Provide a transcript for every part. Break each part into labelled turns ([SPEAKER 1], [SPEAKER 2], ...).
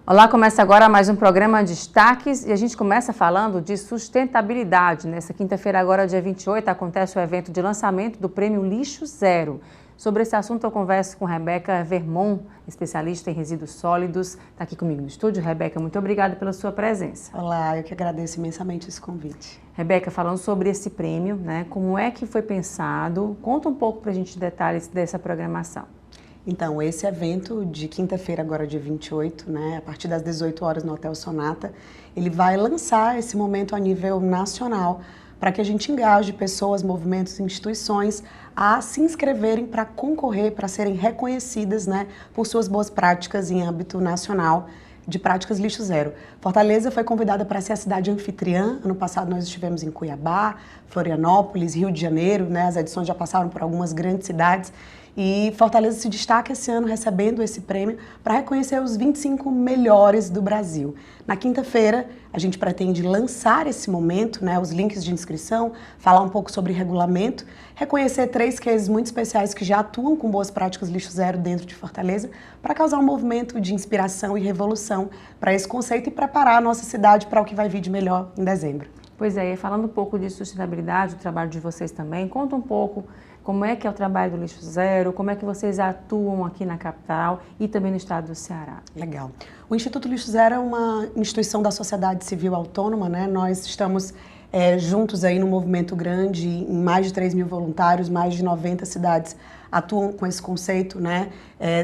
[SPEAKER 1] Olá, começa agora mais um programa Destaques e a gente começa falando de sustentabilidade. Nessa quinta-feira, agora dia 28, acontece o evento de lançamento do Prêmio Lixo Zero. Sobre esse assunto eu converso com Rebeca Vermont, especialista em resíduos sólidos. Está aqui comigo no estúdio. Rebeca, muito obrigada pela sua presença.
[SPEAKER 2] Olá, eu que agradeço imensamente esse convite.
[SPEAKER 1] Rebeca, falando sobre esse prêmio, como é que foi pensado? Conta um pouco para a gente detalhes dessa programação.
[SPEAKER 2] Então, esse evento de quinta-feira, agora dia 28, a partir das 18 horas no Hotel Sonata, ele vai lançar esse momento a nível nacional para que a gente engaje pessoas, movimentos, instituições a se inscreverem para concorrer, para serem reconhecidas por suas boas práticas em âmbito nacional de práticas lixo zero. Fortaleza foi convidada para ser a cidade anfitriã. Ano passado nós estivemos em Cuiabá, Florianópolis, Rio de Janeiro, as edições já passaram por algumas grandes cidades. E Fortaleza se destaca esse ano recebendo esse prêmio para reconhecer os 25 melhores do Brasil. Na quinta-feira, a gente pretende lançar esse momento, os links de inscrição, falar um pouco sobre regulamento, reconhecer 3 cases muito especiais que já atuam com boas práticas lixo zero dentro de Fortaleza, para causar um movimento de inspiração e revolução para esse conceito e preparar a nossa cidade para o que vai vir de melhor em dezembro.
[SPEAKER 1] Pois é, falando um pouco de sustentabilidade, o trabalho de vocês também, conta um pouco como é que é o trabalho do Lixo Zero, como é que vocês atuam aqui na capital e também no estado do Ceará.
[SPEAKER 2] Legal. O Instituto Lixo Zero é uma instituição da sociedade civil autônoma, Nós estamos juntos aí num movimento grande, em mais de 3 mil voluntários, mais de 90 cidades atuam com esse conceito,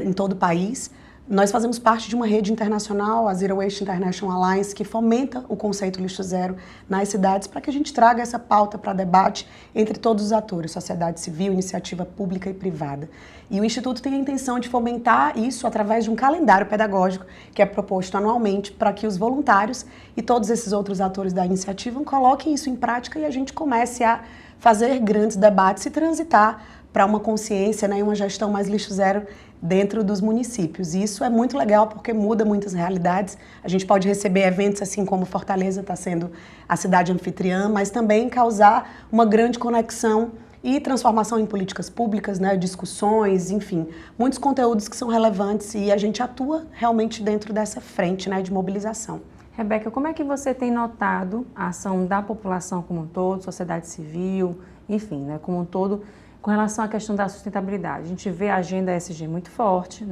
[SPEAKER 2] em todo o país. Nós fazemos parte de uma rede internacional, a Zero Waste International Alliance, que fomenta o conceito lixo zero nas cidades para que a gente traga essa pauta para debate entre todos os atores, sociedade civil, iniciativa pública e privada. E o Instituto tem a intenção de fomentar isso através de um calendário pedagógico que é proposto anualmente para que os voluntários e todos esses outros atores da iniciativa coloquem isso em prática e a gente comece a fazer grandes debates e transitar para uma consciência e uma gestão mais lixo zero dentro dos municípios. E isso é muito legal porque muda muitas realidades. A gente pode receber eventos assim como Fortaleza está sendo a cidade anfitriã, mas também causar uma grande conexão e transformação em políticas públicas, discussões, enfim, muitos conteúdos que são relevantes e a gente atua realmente dentro dessa frente de mobilização.
[SPEAKER 1] Rebeca, como é que você tem notado a ação da população como um todo, sociedade civil, enfim, como um todo, com relação à questão da sustentabilidade? A gente vê a agenda ESG muito forte,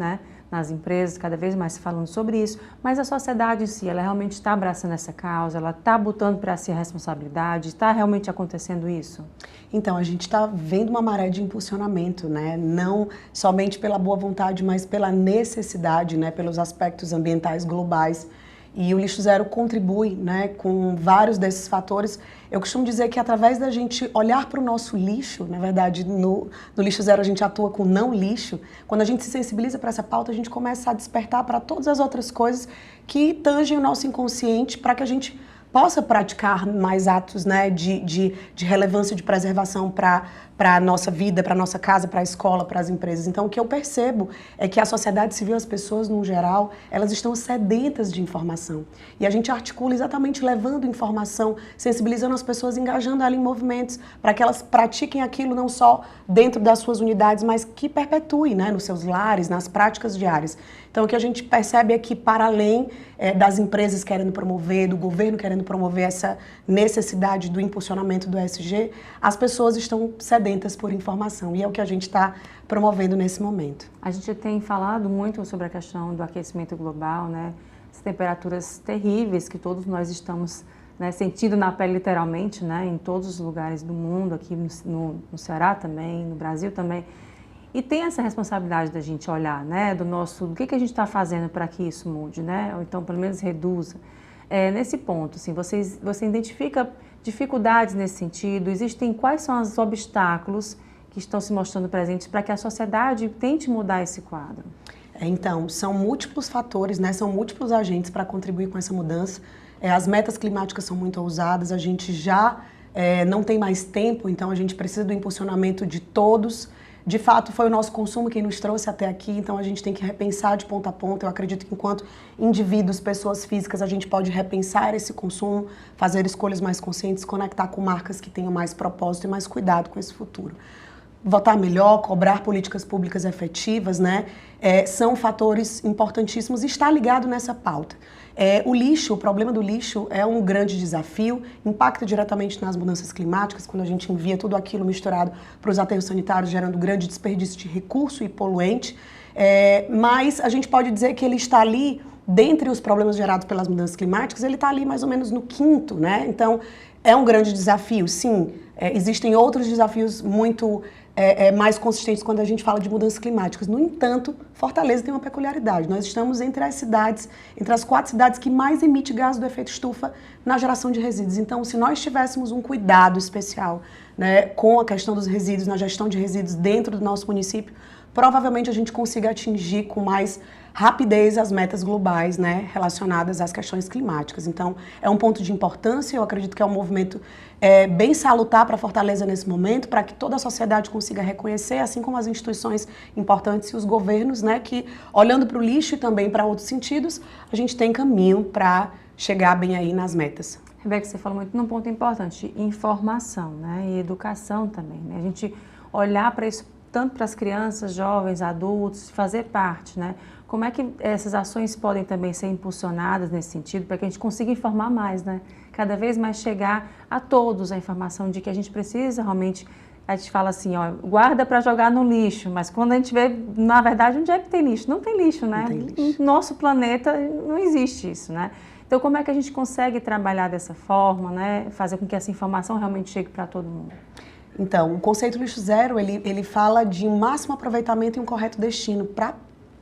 [SPEAKER 1] nas empresas, cada vez mais falando sobre isso, mas a sociedade em si, ela realmente está abraçando essa causa, ela está botando para si a responsabilidade, está realmente acontecendo isso?
[SPEAKER 2] Então, a gente está vendo uma maré de impulsionamento, não somente pela boa vontade, mas pela necessidade, pelos aspectos ambientais globais. E o Lixo Zero contribui com vários desses fatores. Eu costumo dizer que através da gente olhar para o nosso lixo, na verdade no Lixo Zero a gente atua com não lixo, quando a gente se sensibiliza para essa pauta, a gente começa a despertar para todas as outras coisas que tangem o nosso inconsciente para que a gente possa praticar mais atos de relevância, de preservação para a nossa vida, para a nossa casa, para a escola, para as empresas. Então, o que eu percebo é que a sociedade civil, as pessoas no geral, elas estão sedentas de informação. E a gente articula exatamente levando informação, sensibilizando as pessoas, engajando ela em movimentos, para que elas pratiquem aquilo não só dentro das suas unidades, mas que perpetuem nos seus lares, nas práticas diárias. Então, o que a gente percebe é que, para além das empresas querendo promover, do governo querendo promover essa necessidade do impulsionamento do ESG, as pessoas estão sedentas por informação e é o que a gente está promovendo nesse momento.
[SPEAKER 1] A gente tem falado muito sobre a questão do aquecimento global, as temperaturas terríveis que todos nós estamos sentindo na pele literalmente, em todos os lugares do mundo, aqui no Ceará também, no Brasil também. E tem essa responsabilidade da gente olhar, do que a gente está fazendo para que isso mude, ou então pelo menos reduza. Nesse ponto, assim, você identifica dificuldades nesse sentido? Quais são os obstáculos que estão se mostrando presentes para que a sociedade tente mudar esse quadro?
[SPEAKER 2] Então, são múltiplos fatores, são múltiplos agentes para contribuir com essa mudança. As metas climáticas são muito ousadas, a gente já não tem mais tempo, então a gente precisa do impulsionamento de todos. De fato, foi o nosso consumo quem nos trouxe até aqui, então a gente tem que repensar de ponta a ponta. Eu acredito que enquanto indivíduos, pessoas físicas, a gente pode repensar esse consumo, fazer escolhas mais conscientes, conectar com marcas que tenham mais propósito e mais cuidado com esse futuro. votar melhor, cobrar políticas públicas efetivas, né, são fatores importantíssimos e está ligado nessa pauta. O problema do lixo é um grande desafio, impacta diretamente nas mudanças climáticas, quando a gente envia tudo aquilo misturado para os aterros sanitários, gerando grande desperdício de recurso e poluente, mas a gente pode dizer que ele está ali, dentre os problemas gerados pelas mudanças climáticas, ele está ali mais ou menos no quinto, né? Então, é um grande desafio, sim. Existem outros desafios muito mais consistentes quando a gente fala de mudanças climáticas. No entanto, Fortaleza tem uma peculiaridade. Nós estamos entre as 4 cidades que mais emitem gás do efeito estufa na geração de resíduos. Então, se nós tivéssemos um cuidado especial, né, com a questão dos resíduos, na gestão de resíduos dentro do nosso município, provavelmente a gente consiga atingir com mais rapidez as metas globais, né, relacionadas às questões climáticas. Então, é um ponto de importância, eu acredito que é um movimento bem salutar para Fortaleza nesse momento, para que toda a sociedade consiga reconhecer, assim como as instituições importantes e os governos, né, que olhando para o lixo e também para outros sentidos, a gente tem caminho para chegar bem aí nas metas.
[SPEAKER 1] Rebeca, você falou muito num ponto importante, informação, né, e educação também, né, a gente olhar para isso tanto para as crianças, jovens, adultos, fazer parte, né? Como é que essas ações podem também ser impulsionadas nesse sentido, para que a gente consiga informar mais, né? Cada vez mais chegar a todos a informação de que a gente precisa realmente, a gente fala assim, ó, guarda para jogar no lixo, mas quando a gente vê, na verdade, onde é que tem lixo? Não tem lixo, né?
[SPEAKER 2] Não tem lixo.
[SPEAKER 1] No nosso planeta não existe isso, né? Então, como é que a gente consegue trabalhar dessa forma, né? Fazer com que essa informação realmente chegue para todo mundo?
[SPEAKER 2] Então, o conceito lixo zero, ele fala de um máximo aproveitamento e um correto destino para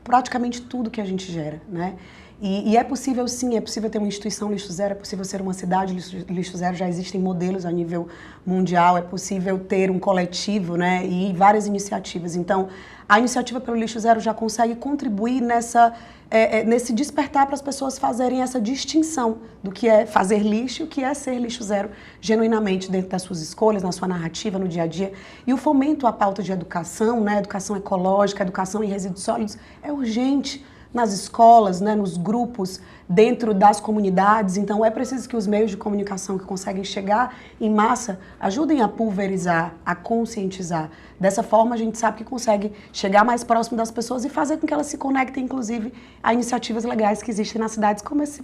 [SPEAKER 2] praticamente tudo que a gente gera, né? E é possível, sim, é possível ter uma instituição lixo zero, é possível ser uma cidade lixo zero, já existem modelos a nível mundial, é possível ter um coletivo, né, e várias iniciativas. Então, a iniciativa pelo lixo zero já consegue contribuir nesse despertar para as pessoas fazerem essa distinção do que é fazer lixo e o que é ser lixo zero genuinamente dentro das suas escolhas, na sua narrativa, no dia a dia. E o fomento à pauta de educação, né, educação ecológica, educação em resíduos sólidos, é urgente nas escolas, né, nos grupos, dentro das comunidades. Então, é preciso que os meios de comunicação que conseguem chegar em massa ajudem a pulverizar, a conscientizar. Dessa forma, a gente sabe que consegue chegar mais próximo das pessoas e fazer com que elas se conectem, inclusive, a iniciativas legais que existem nas cidades, como esse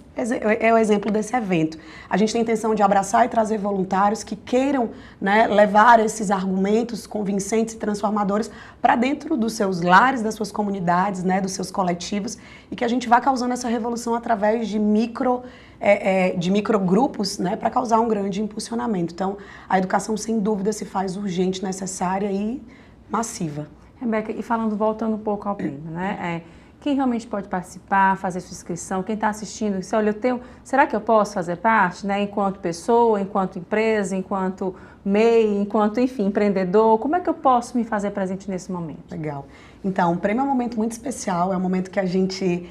[SPEAKER 2] é o exemplo desse evento. A gente tem a intenção de abraçar e trazer voluntários que queiram, né, levar esses argumentos convincentes e transformadores para dentro dos seus lares, das suas comunidades, né, dos seus coletivos, e que a gente vá causando essa revolução através de microgrupos, né, para causar um grande impulsionamento. Então, a educação, sem dúvida, se faz urgente, necessária e massiva.
[SPEAKER 1] Rebeca, e voltando um pouco ao prêmio, né? Quem realmente pode participar, fazer sua inscrição, quem está assistindo, se olha, será que eu posso fazer parte, né? Enquanto pessoa, enquanto empresa, enquanto MEI, enquanto, enfim, empreendedor, como é que eu posso me fazer presente nesse momento?
[SPEAKER 2] Legal. Então, o prêmio é um momento muito especial, é um momento que a gente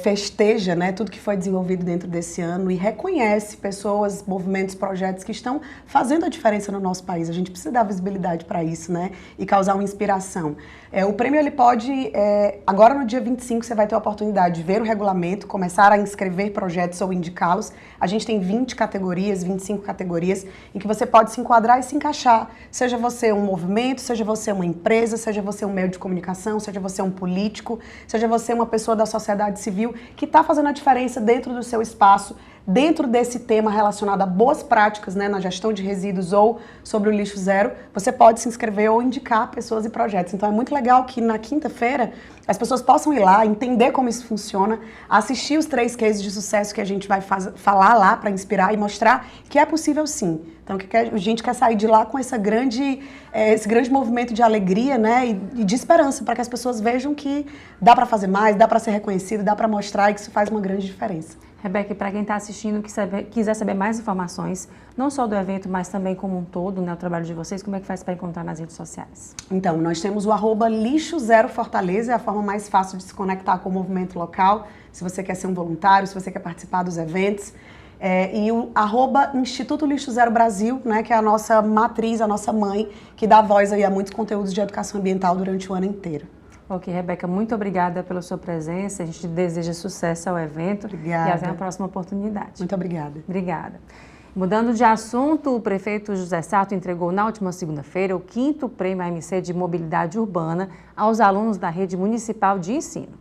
[SPEAKER 2] festeja, né, tudo que foi desenvolvido dentro desse ano e reconhece pessoas, movimentos, projetos que estão fazendo a diferença no nosso país. A gente precisa dar visibilidade para isso, né, e causar uma inspiração. O prêmio, ele pode, agora no dia 25 você vai ter a oportunidade de ver o regulamento, começar a inscrever projetos ou indicá-los. A gente tem 20 categorias, 25 categorias, em que você pode se enquadrar e se encaixar. Seja você um movimento, seja você uma empresa, seja você um meio de comunicação, seja você um político, seja você uma pessoa da sociedade civil que está fazendo a diferença dentro do seu espaço, dentro desse tema relacionado a boas práticas, né, na gestão de resíduos ou sobre o lixo zero, você pode se inscrever ou indicar pessoas e projetos. Então é muito legal que na quinta-feira as pessoas possam ir lá, entender como isso funciona, assistir os 3 cases de sucesso que a gente vai falar lá para inspirar e mostrar que é possível sim. Então a gente quer sair de lá com esse grande movimento de alegria, né, e de esperança, para que as pessoas vejam que dá para fazer mais, dá para ser reconhecido, dá para mostrar que isso faz uma grande diferença.
[SPEAKER 1] Rebeca, para quem está assistindo e quiser saber mais informações, não só do evento, mas também como um todo, né, o trabalho de vocês, como é que faz para encontrar nas redes sociais? Então,
[SPEAKER 2] nós temos o @lixo0fortaleza, é a forma mais fácil de se conectar com o movimento local, se você quer ser um voluntário, se você quer participar dos eventos. E o @Instituto Lixo Zero Brasil, né, que é a nossa matriz, a nossa mãe, que dá voz aí a muitos conteúdos de educação ambiental durante o ano inteiro.
[SPEAKER 1] Ok, Rebeca, muito obrigada pela sua presença. A gente deseja sucesso ao evento.
[SPEAKER 2] Obrigada.
[SPEAKER 1] E até a próxima oportunidade.
[SPEAKER 2] Muito obrigada.
[SPEAKER 1] Obrigada. Mudando de assunto, o prefeito José Sarto entregou na última segunda-feira o 5º Prêmio AMC de Mobilidade Urbana aos alunos da Rede Municipal de Ensino.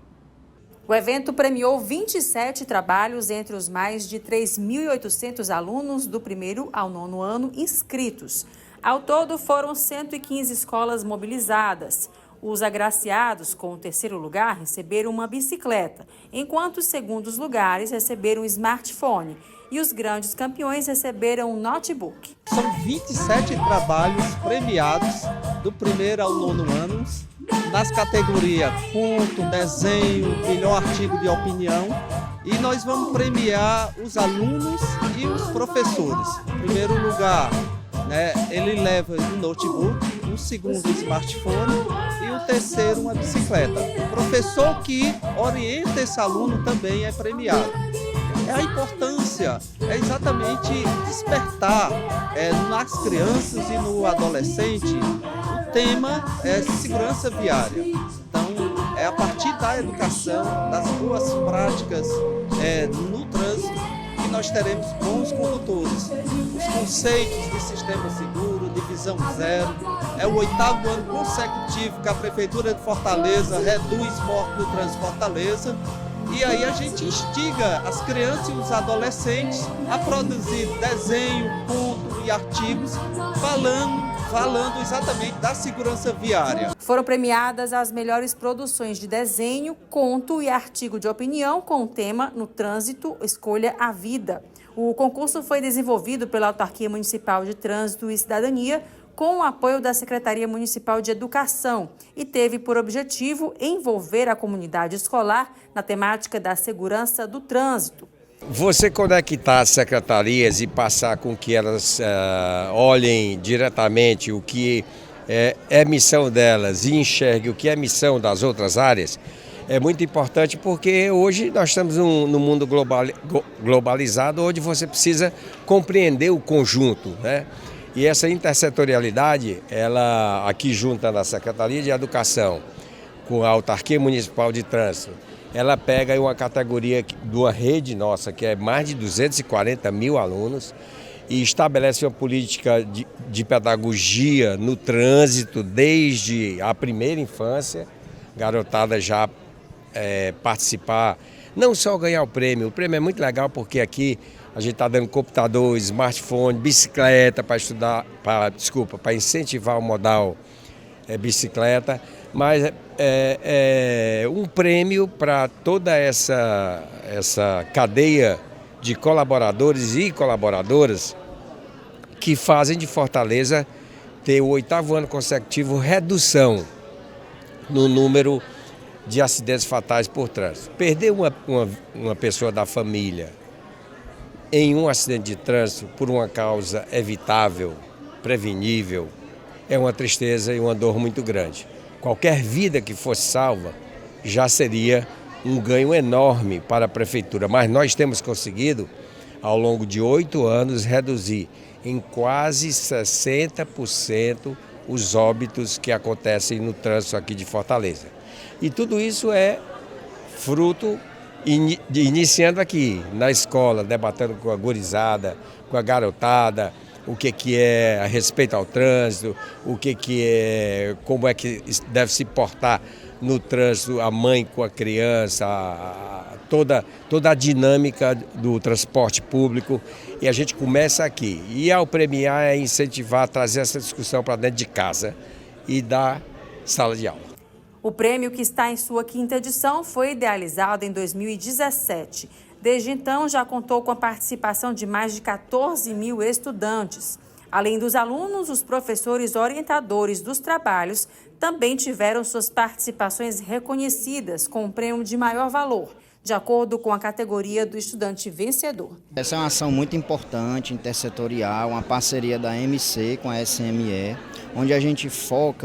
[SPEAKER 1] O evento premiou 27 trabalhos entre os mais de 3.800 alunos do 1º ao 9º ano inscritos. Ao todo, foram 115 escolas mobilizadas. Os agraciados com o 3º lugar receberam uma bicicleta, enquanto os segundos lugares receberam um smartphone e os grandes campeões receberam um notebook.
[SPEAKER 3] São 27 trabalhos premiados do 1º ao 9º ano, nas categorias conto, desenho, melhor artigo de opinião, e nós vamos premiar os alunos e os professores. Em primeiro lugar, ele leva um notebook, um segundo um smartphone e o terceiro uma bicicleta. O professor que orienta esse aluno também é premiado. A importância é exatamente despertar nas crianças e no adolescente o tema é segurança viária. Então, é a partir da educação, das boas práticas no trânsito, que nós teremos bons condutores. Os conceitos de sistema seguro, de visão zero, é o 8º ano consecutivo que a Prefeitura de Fortaleza reduz morte no trânsito de Fortaleza. E aí a gente instiga as crianças e os adolescentes a produzir desenho, conto e artigos falando exatamente da segurança viária.
[SPEAKER 1] Foram premiadas as melhores produções de desenho, conto e artigo de opinião com o tema No Trânsito, Escolha a Vida. O concurso foi desenvolvido pela Autarquia Municipal de Trânsito e Cidadania com o apoio da Secretaria Municipal de Educação e teve por objetivo envolver a comunidade escolar na temática da segurança do trânsito.
[SPEAKER 4] Você conectar as secretarias e passar com que elas olhem diretamente o que é missão delas e enxerguem o que é missão das outras áreas é muito importante, porque hoje nós estamos num mundo globalizado onde você precisa compreender o conjunto, né? E essa intersetorialidade, ela aqui junta na Secretaria de Educação com a Autarquia Municipal de Trânsito, ela pega uma categoria de uma rede nossa, que é mais de 240 mil alunos, e estabelece uma política de pedagogia no trânsito desde a primeira infância, garotada já participar, não só ganhar o prêmio é muito legal porque aqui a gente está dando computador, smartphone, bicicleta para para incentivar o modal bicicleta, mas um prêmio para toda essa cadeia de colaboradores e colaboradoras que fazem de Fortaleza ter o 8º ano consecutivo redução no número de acidentes fatais por trânsito. Perder uma pessoa da família em um acidente de trânsito por uma causa evitável, prevenível, é uma tristeza e uma dor muito grande. Qualquer vida que fosse salva já seria um ganho enorme para a Prefeitura, mas nós temos conseguido, ao longo de 8 anos, reduzir em quase 60% os óbitos que acontecem no trânsito aqui de Fortaleza. E tudo isso é fruto, iniciando aqui na escola, debatendo com a gurizada, com a garotada, o que é a respeito ao trânsito, como é que deve se portar no trânsito a mãe com a criança, toda a dinâmica do transporte público. E a gente começa aqui. E ao premiar é incentivar, trazer essa discussão para dentro de casa e da sala de aula.
[SPEAKER 1] O prêmio, que está em sua 5ª edição, foi idealizado em 2017. Desde então, já contou com a participação de mais de 14 mil estudantes. Além dos alunos, os professores orientadores dos trabalhos também tiveram suas participações reconhecidas com um prêmio de maior valor, de acordo com a categoria do estudante vencedor.
[SPEAKER 5] Essa é uma ação muito importante, intersetorial, uma parceria da MC com a SME, onde a gente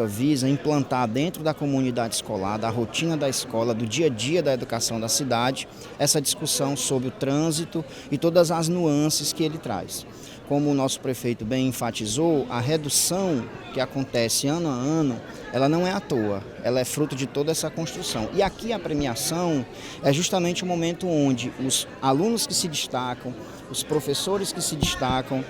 [SPEAKER 5] visa implantar dentro da comunidade escolar, da rotina da escola, do dia a dia da educação da cidade, essa discussão sobre o trânsito e todas as nuances que ele traz. Como o nosso prefeito bem enfatizou, a redução que acontece ano a ano, ela não é à toa, ela é fruto de toda essa construção. E aqui a premiação é justamente o momento onde os alunos que se destacam, os professores que se destacam,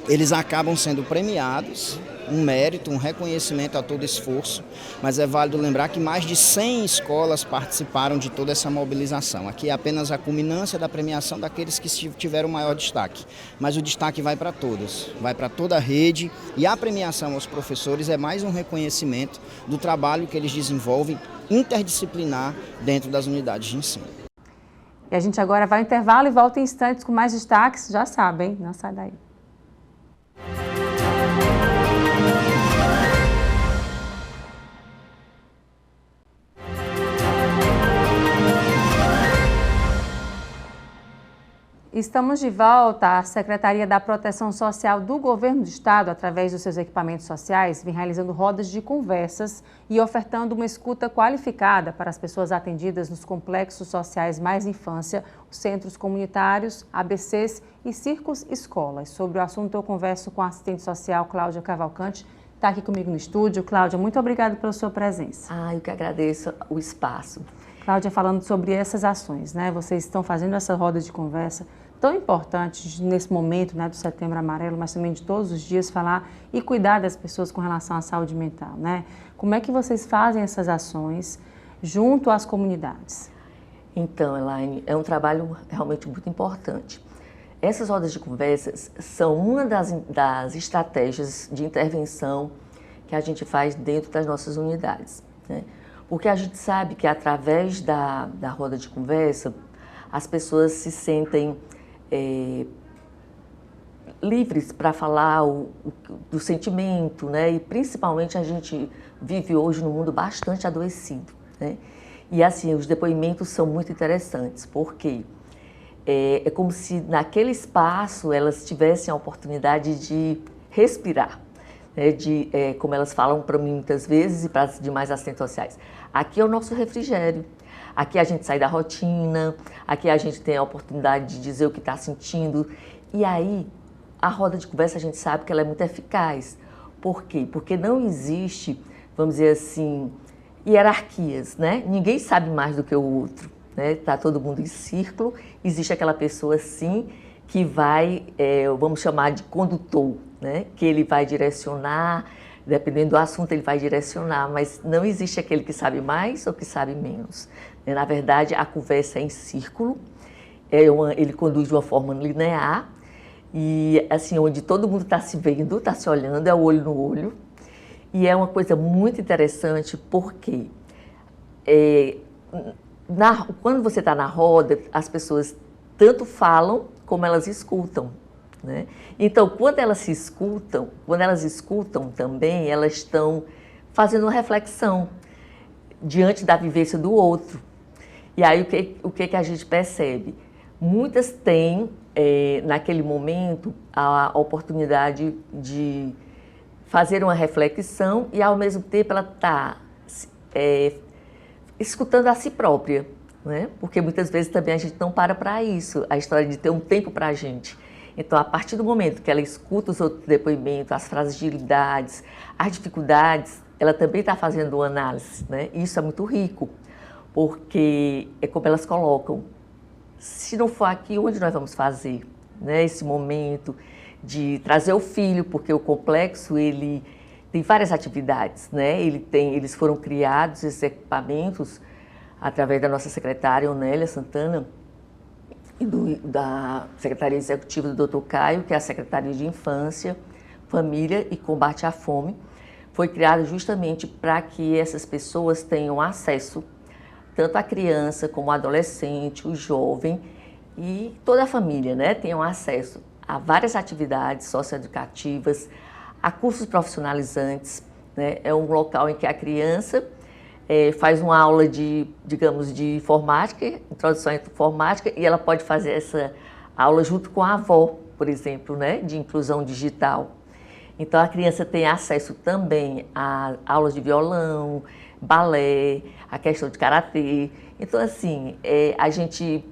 [SPEAKER 5] eles acabam sendo premiados, um mérito, um reconhecimento a todo esforço, mas é válido lembrar que mais de 100 escolas participaram de toda essa mobilização. Aqui é apenas a culminância da premiação daqueles que tiveram maior destaque, mas o destaque vai para todos, vai para toda a rede, e a premiação aos professores é mais um reconhecimento do trabalho que eles desenvolvem interdisciplinar dentro das unidades de ensino.
[SPEAKER 1] E a gente agora vai ao intervalo e volta em instantes com mais destaques, já sabem, não sai daí. Estamos de volta. A Secretaria da Proteção Social do Governo do Estado, através dos seus equipamentos sociais, vem realizando rodas de conversas e ofertando uma escuta qualificada para as pessoas atendidas nos complexos sociais Mais Infância, os centros comunitários, ABCs e Círculos Escolas. Sobre o assunto, eu converso com a assistente social Cláudia Cavalcante, que está aqui comigo no estúdio. Cláudia, muito obrigada pela sua presença.
[SPEAKER 6] Eu que agradeço o espaço.
[SPEAKER 1] Cláudia, falando sobre essas ações, né? Vocês estão fazendo essa roda de conversa tão importante nesse momento, né, do Setembro Amarelo, mas também de todos os dias falar e cuidar das pessoas com relação à saúde mental, né? Como é que vocês fazem essas ações junto às comunidades?
[SPEAKER 6] Então, Elaine, é um trabalho realmente muito importante. Essas rodas de conversas são uma das estratégias de intervenção que a gente faz dentro das nossas unidades, né? Porque a gente sabe que através da roda de conversa, as pessoas se sentem livres para falar do sentimento, né? E principalmente a gente vive hoje num mundo bastante adoecido, né? E assim, os depoimentos são muito interessantes, porque é como se naquele espaço elas tivessem a oportunidade de respirar, né? Como elas falam para mim muitas vezes e para as demais assistentes sociais, aqui é o nosso refrigério. Aqui a gente sai da rotina, aqui a gente tem a oportunidade de dizer o que está sentindo. E aí, a roda de conversa a gente sabe que ela é muito eficaz. Por quê? Porque não existe, vamos dizer assim, hierarquias, né? Ninguém sabe mais do que o outro, né? Está todo mundo em círculo, existe aquela pessoa, sim, que vai, vamos chamar de condutor, né? Que ele vai direcionar, dependendo do assunto ele vai direcionar, mas não existe aquele que sabe mais ou que sabe menos. Na verdade, a conversa é em círculo, ele conduz de uma forma linear, e assim, onde todo mundo está se vendo, está se olhando, é o olho no olho. E é uma coisa muito interessante porque quando você está na roda, as pessoas tanto falam como elas escutam, né? Então, quando elas escutam também, elas estão fazendo uma reflexão diante da vivência do outro. E aí, o que a gente percebe? Muitas têm, naquele momento, a oportunidade de fazer uma reflexão e, ao mesmo tempo, ela está escutando a si própria, né? Porque muitas vezes também a gente não para isso, a história de ter um tempo para a gente. Então, a partir do momento que ela escuta os outros depoimentos, as fragilidades, as dificuldades, ela também está fazendo uma análise, né? E isso é muito rico, porque é como elas colocam, se não for aqui, onde nós vamos fazer, né? Esse momento de trazer o filho, porque o complexo, ele tem várias atividades, né? Eles foram criados, esses equipamentos, através da nossa secretária, Onélia Santana, e da Secretaria Executiva do Dr. Caio, que é a Secretaria de Infância, Família e Combate à Fome. Foi criado justamente para que essas pessoas tenham acesso, tanto a criança como o adolescente, o jovem e toda a família, né? Tenham acesso a várias atividades socioeducativas, a cursos profissionalizantes, né? É um local em que a criança faz uma aula digamos, de informática, introdução à informática, e ela pode fazer essa aula junto com a avó, por exemplo, né, de inclusão digital. Então, a criança tem acesso também a aulas de violão, balé, a questão de karatê. Então, assim, a gente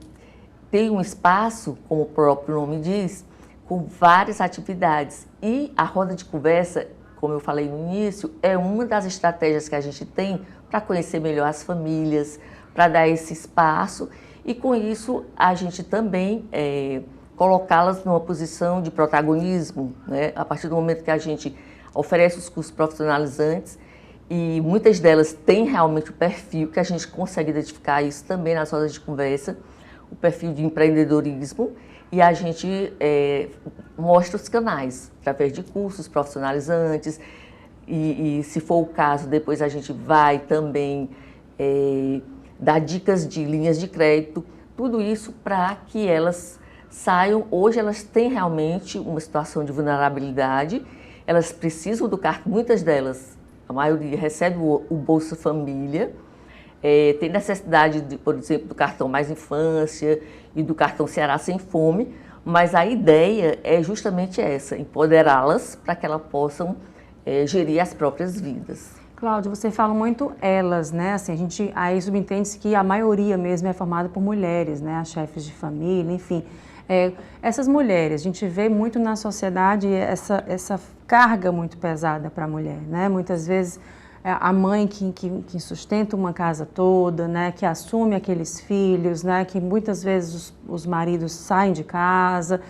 [SPEAKER 6] tem um espaço, como o próprio nome diz, com várias atividades. E a roda de conversa, como eu falei no início, é uma das estratégias que a gente tem para conhecer melhor as famílias, para dar esse espaço. E com isso, a gente também colocá-las numa posição de protagonismo, né? A partir do momento que a gente oferece os cursos profissionalizantes, e muitas delas têm realmente o perfil, que a gente consegue identificar isso também nas rodas de conversa, o perfil de empreendedorismo, e a gente mostra os canais, através de cursos profissionalizantes, e se for o caso, depois a gente vai também dar dicas de linhas de crédito, tudo isso para que elas saiam. Hoje elas têm realmente uma situação de vulnerabilidade, elas precisam do cartão, muitas delas, a maioria recebe o Bolsa Família, tem necessidade, por exemplo, do cartão Mais Infância e do cartão Ceará Sem Fome, mas a ideia é justamente essa, empoderá-las para que elas possam gerir as próprias vidas.
[SPEAKER 1] Cláudia, você fala muito elas, né? Assim, aí subentende-se que a maioria mesmo é formada por mulheres, né? As chefes de família, enfim. Essas mulheres, a gente vê muito na sociedade essa carga muito pesada para a mulher, né? Muitas vezes a mãe que sustenta uma casa toda, né? Que assume aqueles filhos, né? Que muitas vezes os maridos saem de casa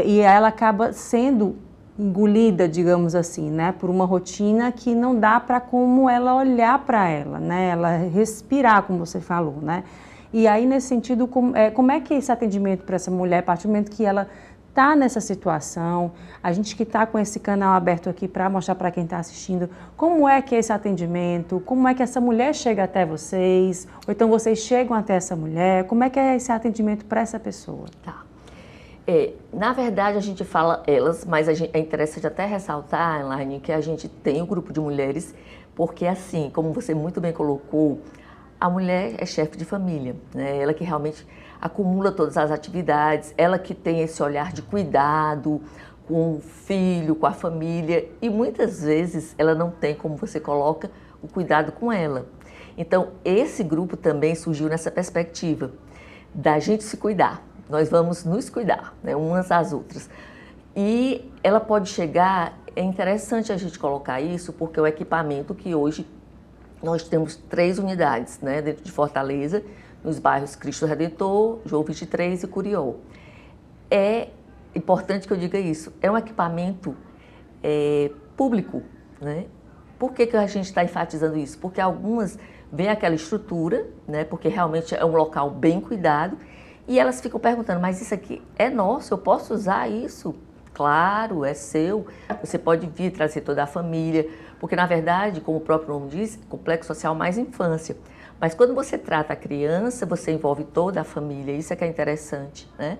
[SPEAKER 1] e ela acaba sendo engolida, digamos assim, né, por uma rotina que não dá para como ela olhar para ela, né, ela respirar, como você falou, né. E aí, nesse sentido, como é que é esse atendimento para essa mulher, a partir do momento que ela está nessa situação, a gente que está com esse canal aberto aqui para mostrar para quem está assistindo, como é que é esse atendimento, como é que essa mulher chega até vocês, ou então vocês chegam até essa mulher, como é que é esse atendimento para essa pessoa?
[SPEAKER 6] Tá. Na verdade, a gente fala elas, mas é interessante até ressaltar, Elaine, que a gente tem um grupo de mulheres, porque assim, como você muito bem colocou, a mulher é chefe de família, né? Ela que realmente acumula todas as atividades, ela que tem esse olhar de cuidado com o filho, com a família, e muitas vezes ela não tem, como você coloca, o cuidado com ela. Então, esse grupo também surgiu nessa perspectiva da gente se cuidar. Nós vamos nos cuidar, né, umas às outras. E ela pode chegar, é interessante a gente colocar isso, porque o equipamento que hoje nós temos 3 unidades, né, dentro de Fortaleza, nos bairros Cristo Redentor, João 23 e Curió. É importante que eu diga isso, é um equipamento público, né? Por que a gente está enfatizando isso? Porque algumas veem aquela estrutura, né, porque realmente é um local bem cuidado, e elas ficam perguntando, mas isso aqui é nosso, eu posso usar isso? Claro, é seu, você pode vir trazer toda a família, porque na verdade, como o próprio nome diz, Complexo Social Mais Infância. Mas quando você trata a criança, você envolve toda a família, isso é que é interessante, né?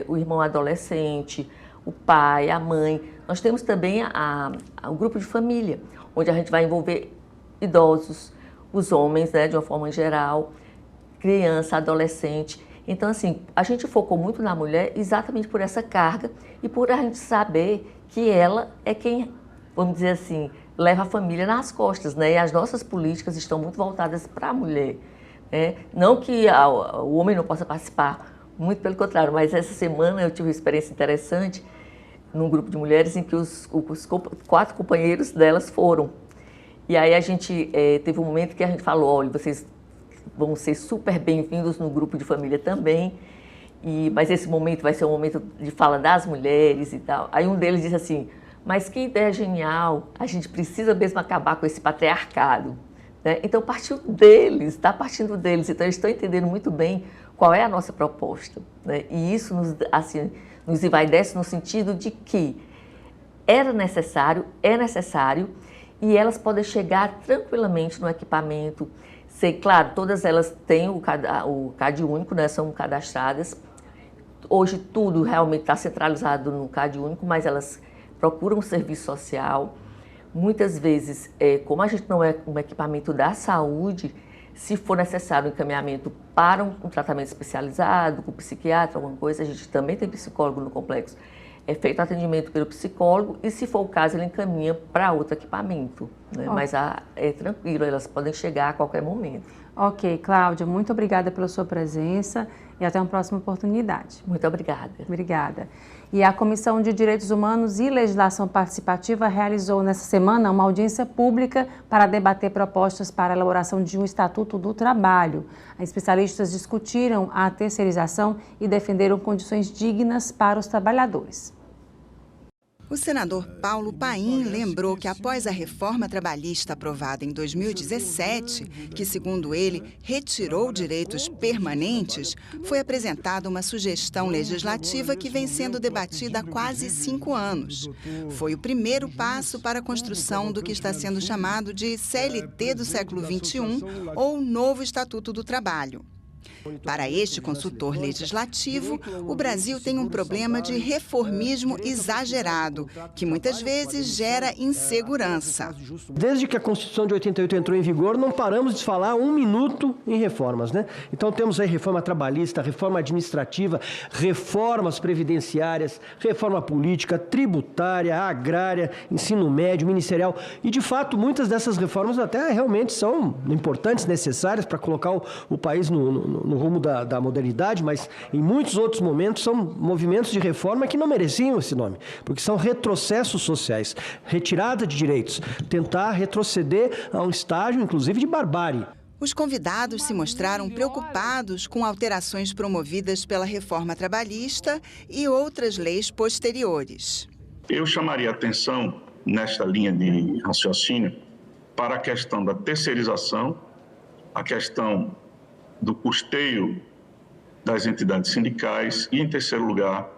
[SPEAKER 6] O irmão adolescente, o pai, a mãe. Nós temos também o grupo de família, onde a gente vai envolver idosos, os homens, né, de uma forma geral, criança, adolescente. Então, assim, a gente focou muito na mulher exatamente por essa carga e por a gente saber que ela é quem, vamos dizer assim, leva a família nas costas, né? E as nossas políticas estão muito voltadas para a mulher, né? Não que o homem não possa participar, muito pelo contrário, mas essa semana eu tive uma experiência interessante num grupo de mulheres em que os 4 companheiros delas foram. E aí a gente teve um momento que a gente falou, olha, vocês vão ser super bem-vindos no grupo de família também, mas esse momento vai ser um momento de fala das mulheres e tal. Aí um deles disse assim, mas que ideia genial, a gente precisa mesmo acabar com esse patriarcado, né? Então partiu deles, está partindo deles, então eles estão entendendo muito bem qual é a nossa proposta, né? E isso nos envaidece no sentido de que é necessário, e elas podem chegar tranquilamente no equipamento. Claro, todas elas têm o CAD único, né, são cadastradas. Hoje tudo realmente está centralizado no CAD único, mas elas procuram um serviço social. Muitas vezes, como a gente não é um equipamento da saúde, se for necessário um encaminhamento para um tratamento especializado, com psiquiatra, alguma coisa, a gente também tem psicólogo no complexo. É feito atendimento pelo psicólogo e, se for o caso, ele encaminha para outro equipamento, né? Mas é tranquilo, elas podem chegar a qualquer momento.
[SPEAKER 1] Ok, Cláudia, muito obrigada pela sua presença. e até uma próxima oportunidade.
[SPEAKER 6] Muito obrigada.
[SPEAKER 1] Obrigada. E a Comissão de Direitos Humanos e Legislação Participativa realizou nessa semana uma audiência pública para debater propostas para a elaboração de um Estatuto do Trabalho. Especialistas discutiram a terceirização e defenderam condições dignas para os trabalhadores.
[SPEAKER 7] O senador Paulo Paim lembrou que após a reforma trabalhista aprovada em 2017, que, segundo ele, retirou direitos permanentes, foi apresentada uma sugestão legislativa que vem sendo debatida há quase 5 anos. Foi o primeiro passo para a construção do que está sendo chamado de CLT do século XXI ou Novo Estatuto do Trabalho. Para este consultor legislativo, o Brasil tem um problema de reformismo exagerado, que muitas vezes gera insegurança.
[SPEAKER 8] Desde que a Constituição de 88 entrou em vigor, não paramos de falar um minuto em reformas, né? Então temos aí reforma trabalhista, reforma administrativa, reformas previdenciárias, reforma política, tributária, agrária, ensino médio, ministerial. E, de fato, muitas dessas reformas até realmente são importantes, necessárias para colocar o país no rumo da modernidade, mas em muitos outros momentos são movimentos de reforma que não mereciam esse nome, porque são retrocessos sociais, retirada de direitos, tentar retroceder a um estágio, inclusive, de barbárie.
[SPEAKER 7] Os convidados se mostraram preocupados com alterações promovidas pela reforma trabalhista e outras leis posteriores.
[SPEAKER 9] Eu chamaria atenção, nesta linha de raciocínio, para a questão da terceirização, a questão do custeio das entidades sindicais e, em terceiro lugar,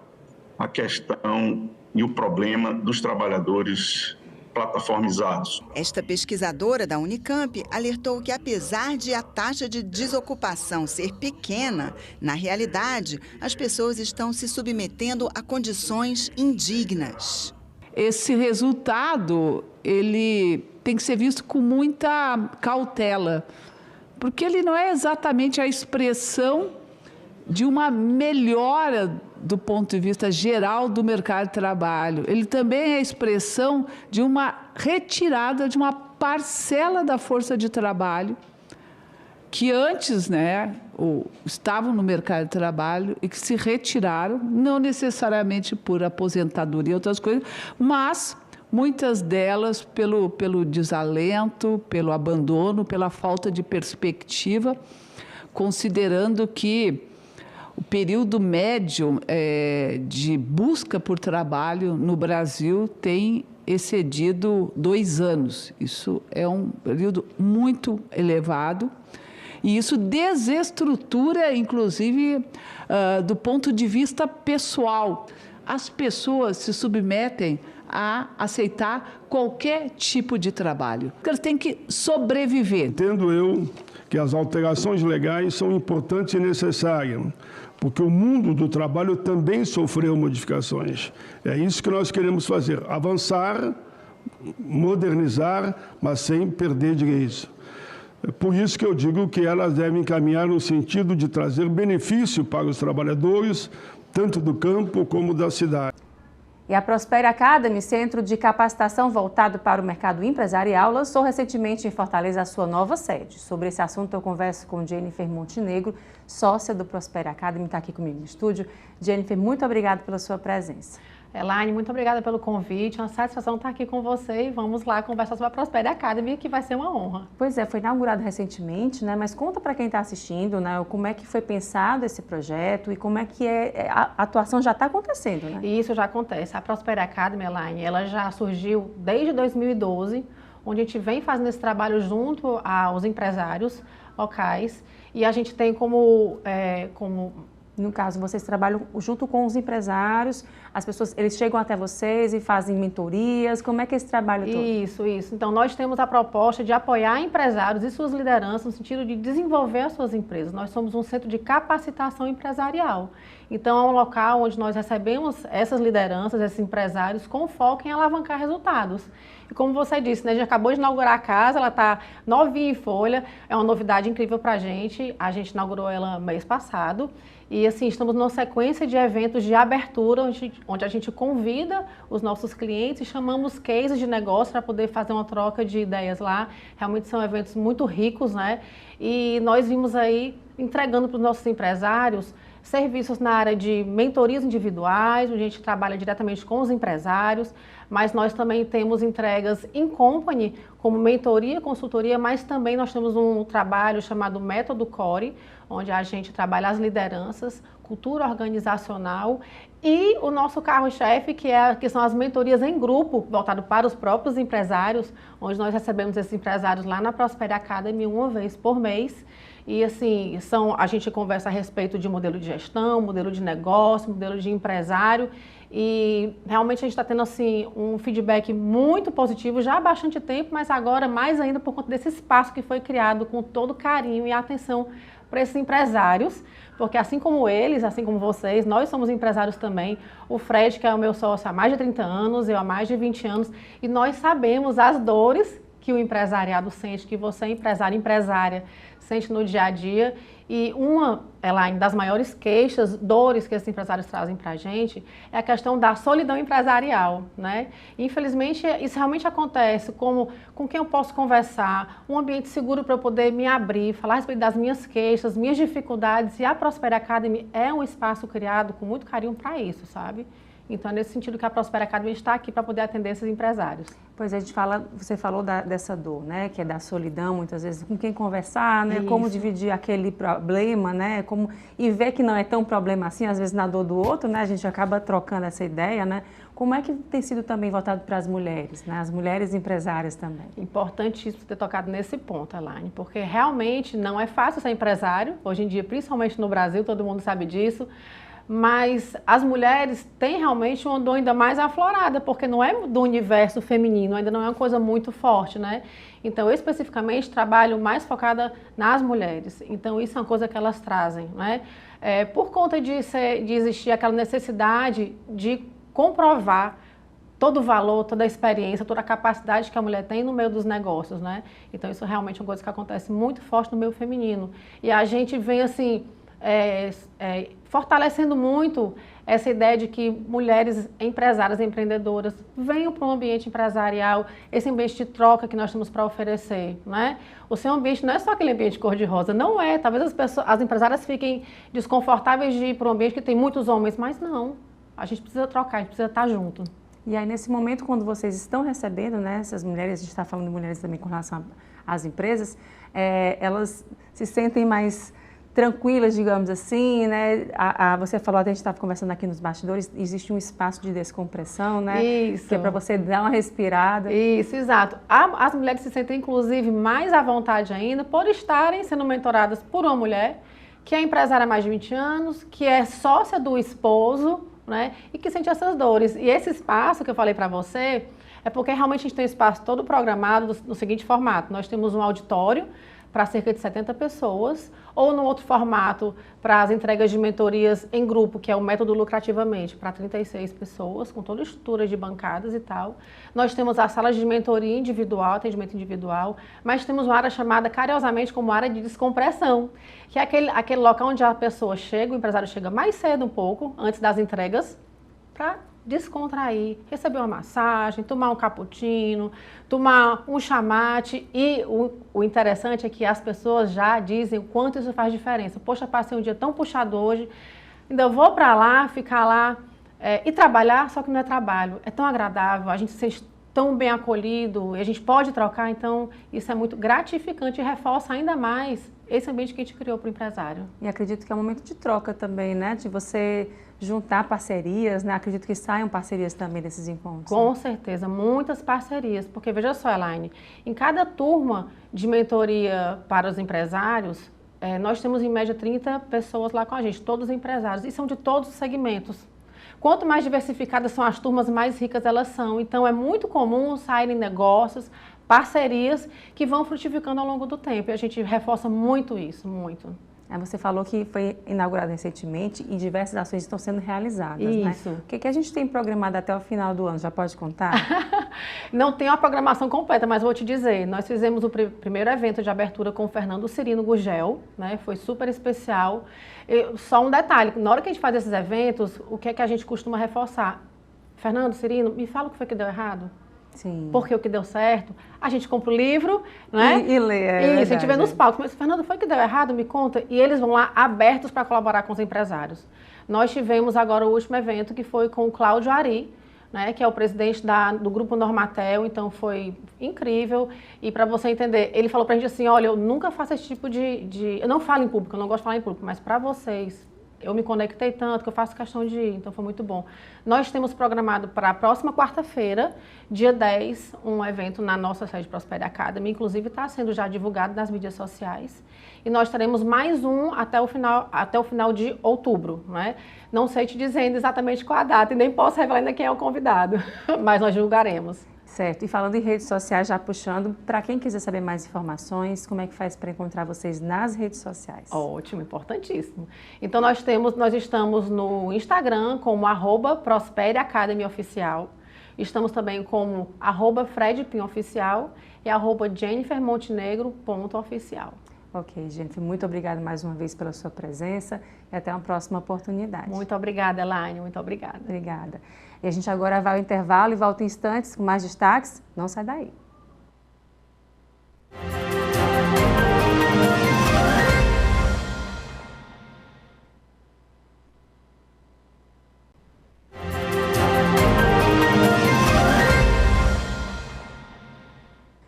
[SPEAKER 9] a questão e o problema dos trabalhadores plataformizados.
[SPEAKER 7] Esta pesquisadora da Unicamp alertou que, apesar de a taxa de desocupação ser pequena, na realidade, as pessoas estão se submetendo a condições indignas.
[SPEAKER 10] Esse resultado, ele tem que ser visto com muita cautela, porque ele não é exatamente a expressão de uma melhora do ponto de vista geral do mercado de trabalho. Ele também é a expressão de uma retirada de uma parcela da força de trabalho que antes, estavam no mercado de trabalho e que se retiraram, não necessariamente por aposentadoria e outras coisas, mas muitas delas pelo desalento, pelo abandono, pela falta de perspectiva, considerando que o período médio de busca por trabalho no Brasil tem excedido 2 anos. Isso é um período muito elevado e isso desestrutura, inclusive, do ponto de vista pessoal. As pessoas se submetem a aceitar qualquer tipo de trabalho. Eles têm que sobreviver.
[SPEAKER 11] Entendo eu que as alterações legais são importantes e necessárias, porque o mundo do trabalho também sofreu modificações. É isso que nós queremos fazer, avançar, modernizar, mas sem perder direitos. É por isso que eu digo que elas devem caminhar no sentido de trazer benefício para os trabalhadores, tanto do campo como da cidade.
[SPEAKER 1] E a Prosper Academy, centro de capacitação voltado para o mercado empresarial, lançou recentemente em Fortaleza a sua nova sede. Sobre esse assunto eu converso com Jennifer Montenegro, sócia do Prosper Academy, está aqui comigo no estúdio. Jennifer, muito obrigada pela sua presença.
[SPEAKER 12] Elaine, muito obrigada pelo convite, é uma satisfação estar aqui com você e vamos lá conversar sobre a Prosper Academy, que vai ser uma honra.
[SPEAKER 1] Pois é, foi inaugurado recentemente, mas conta para quem está assistindo, como é que foi pensado esse projeto e como é que a atuação já está acontecendo,
[SPEAKER 12] Isso já acontece. A Prosper Academy, Elaine, ela já surgiu desde 2012, onde a gente vem fazendo esse trabalho junto aos empresários locais e a gente tem como
[SPEAKER 1] no caso, vocês trabalham junto com os empresários, as pessoas, eles chegam até vocês e fazem mentorias, como é que é esse trabalho todo?
[SPEAKER 12] Isso. Então, nós temos a proposta de apoiar empresários e suas lideranças no sentido de desenvolver as suas empresas. Nós somos um centro de capacitação empresarial. Então, é um local onde nós recebemos essas lideranças, esses empresários, com foco em alavancar resultados. E como você disse, a gente acabou de inaugurar a casa, ela está novinha em folha, é uma novidade incrível para a gente inaugurou ela mês passado. E assim, estamos numa sequência de eventos de abertura, onde a gente convida os nossos clientes e chamamos cases de negócio para poder fazer uma troca de ideias lá. Realmente são eventos muito ricos, E nós vimos aí, entregando para os nossos empresários, serviços na área de mentorias individuais, onde a gente trabalha diretamente com os empresários, mas nós também temos entregas in company, como mentoria, consultoria, mas também nós temos um trabalho chamado Método Core, onde a gente trabalha as lideranças, cultura organizacional e o nosso carro-chefe, que são as mentorias em grupo, voltado para os próprios empresários, onde nós recebemos esses empresários lá na Prosper Academy uma vez por mês. E assim, a gente conversa a respeito de modelo de gestão, modelo de negócio, modelo de empresário. E realmente a gente está tendo assim, um feedback muito positivo já há bastante tempo, mas agora mais ainda por conta desse espaço que foi criado com todo carinho e atenção para esses empresários, porque assim como eles, assim como vocês, nós somos empresários também. O Fred, que é o meu sócio há mais de 30 anos, eu há mais de 20 anos, e nós sabemos as dores que o empresariado sente, que você, empresário, empresária, sente no dia a dia. E uma, Elaine, das maiores queixas, dores que esses empresários trazem para a gente é a questão da solidão empresarial, né? Infelizmente, isso realmente acontece, com quem eu posso conversar, um ambiente seguro para eu poder me abrir, falar a respeito das minhas queixas, minhas dificuldades, e a Prosper Academy é um espaço criado com muito carinho para isso, sabe? Então, é nesse sentido que a Prosper Academy está aqui para poder atender esses empresários.
[SPEAKER 1] Pois é, você falou dessa dor, né, que é da solidão, muitas vezes, com quem conversar, né, como dividir aquele problema, né, e ver que não é tão problema assim, às vezes na dor do outro, né, a gente acaba trocando essa ideia, né. Como é que tem sido também voltado para as mulheres, né, as mulheres empresárias também?
[SPEAKER 12] Importantíssimo ter tocado nesse ponto, Elaine, porque realmente não é fácil ser empresário, hoje em dia, principalmente no Brasil, todo mundo sabe disso. Mas as mulheres têm realmente uma dor ainda mais aflorada, porque não é do universo feminino, ainda não é uma coisa muito forte, né? Então, eu especificamente trabalho mais focada nas mulheres. Então, isso é uma coisa que elas trazem, né? Por conta de existir aquela necessidade de comprovar todo o valor, toda a experiência, toda a capacidade que a mulher tem no meio dos negócios, né? Então, isso realmente é uma coisa que acontece muito forte no meio feminino. E a gente vem, assim, fortalecendo muito essa ideia de que mulheres empresárias, empreendedoras, venham para um ambiente empresarial, esse ambiente de troca que nós temos para oferecer, né? O seu ambiente não é só aquele ambiente cor-de-rosa, não é. Talvez as empresárias fiquem desconfortáveis de ir para um ambiente que tem muitos homens, mas não. A gente precisa trocar, a gente precisa estar junto.
[SPEAKER 1] E aí, nesse momento, quando vocês estão recebendo, né, essas mulheres, a gente está falando de mulheres também com relação às empresas, elas se sentem mais tranquilas, digamos assim, né? Você falou, até a gente estava conversando aqui nos bastidores, existe um espaço de descompressão, né?
[SPEAKER 12] Isso.
[SPEAKER 1] Que é para você dar uma respirada.
[SPEAKER 12] Isso, exato. As mulheres se sentem, inclusive, mais à vontade ainda por estarem sendo mentoradas por uma mulher que é empresária há mais de 20 anos, que é sócia do esposo, né? E que sente essas dores. E esse espaço que eu falei para você é porque realmente a gente tem um espaço todo programado no seguinte formato. Nós temos um auditório para cerca de 70 pessoas, ou no outro formato, para as entregas de mentorias em grupo, que é o método Lucrativamente, para 36 pessoas, com toda a estrutura de bancadas e tal. Nós temos as salas de mentoria individual, atendimento individual, mas temos uma área chamada carinhosamente como área de descompressão, que é aquele local onde a pessoa chega, o empresário chega mais cedo um pouco, antes das entregas, para descontrair, receber uma massagem, tomar um cappuccino, tomar um chamate. E o interessante é que as pessoas já dizem o quanto isso faz diferença. Poxa, passei um dia tão puxado hoje, ainda vou para lá, ficar lá e trabalhar, só que não é trabalho. É tão agradável, a gente se sente tão bem acolhido, e a gente pode trocar, então isso é muito gratificante e reforça ainda mais esse ambiente que a gente criou para o empresário.
[SPEAKER 1] E acredito que é um momento de troca também, né? De você juntar parcerias, né? Acredito que saiam parcerias também desses encontros.
[SPEAKER 12] Com certeza, muitas parcerias, porque veja só, Elaine, em cada turma de mentoria para os empresários, nós temos em média 30 pessoas lá com a gente, todos empresários, e são de todos os segmentos. Quanto mais diversificadas são as turmas, mais ricas elas são. Então, é muito comum saírem negócios, parcerias que vão frutificando ao longo do tempo. E a gente reforça muito isso, muito.
[SPEAKER 1] Você falou que foi inaugurado recentemente e diversas ações estão sendo realizadas,
[SPEAKER 12] isso,
[SPEAKER 1] né? O que a gente tem programado até o final do ano? Já pode contar?
[SPEAKER 12] Não tenho a programação completa, mas vou te dizer. Nós fizemos o primeiro evento de abertura com o Fernando Cirino Gugel, né? Foi super especial. Só um detalhe, na hora que a gente faz esses eventos, o que é que a gente costuma reforçar? Fernando Cirino, me fala o que foi que deu errado.
[SPEAKER 1] Sim.
[SPEAKER 12] Porque o que deu certo, a gente compra o livro, né?
[SPEAKER 1] E lê,
[SPEAKER 12] Isso, a gente vê nos palcos. Mas, Fernando, foi que deu errado? Me conta. E eles vão lá abertos para colaborar com os empresários. Nós tivemos agora o último evento que foi com o Cláudio Ari, né, que é o presidente do Grupo Normatel, então foi incrível. E para você entender, ele falou para a gente assim, olha, eu nunca faço esse tipo eu não falo em público, eu não gosto de falar em público, mas para vocês, eu me conectei tanto que eu faço questão de ir, então foi muito bom. Nós temos programado para a próxima quarta-feira, dia 10, um evento na nossa sede Prospere Academy, inclusive está sendo já divulgado nas mídias sociais. E nós teremos mais um até o final de outubro, né? Não sei te dizendo exatamente qual a data e nem posso revelar ainda quem é o convidado, mas nós divulgaremos.
[SPEAKER 1] Certo. E falando em redes sociais, já puxando, para quem quiser saber mais informações, como é que faz para encontrar vocês nas redes sociais?
[SPEAKER 12] Ótimo, importantíssimo. Então nós estamos no Instagram como @Prospere Academy Oficial. Estamos também como @FredPinOficial e @JenniferMontenegro.oficial.
[SPEAKER 1] Ok, gente. Muito obrigada mais uma vez pela sua presença e até uma próxima oportunidade.
[SPEAKER 12] Muito obrigada, Elaine. Muito obrigada.
[SPEAKER 1] Obrigada. E a gente agora vai ao intervalo e volta em instantes com mais destaques. Não sai daí.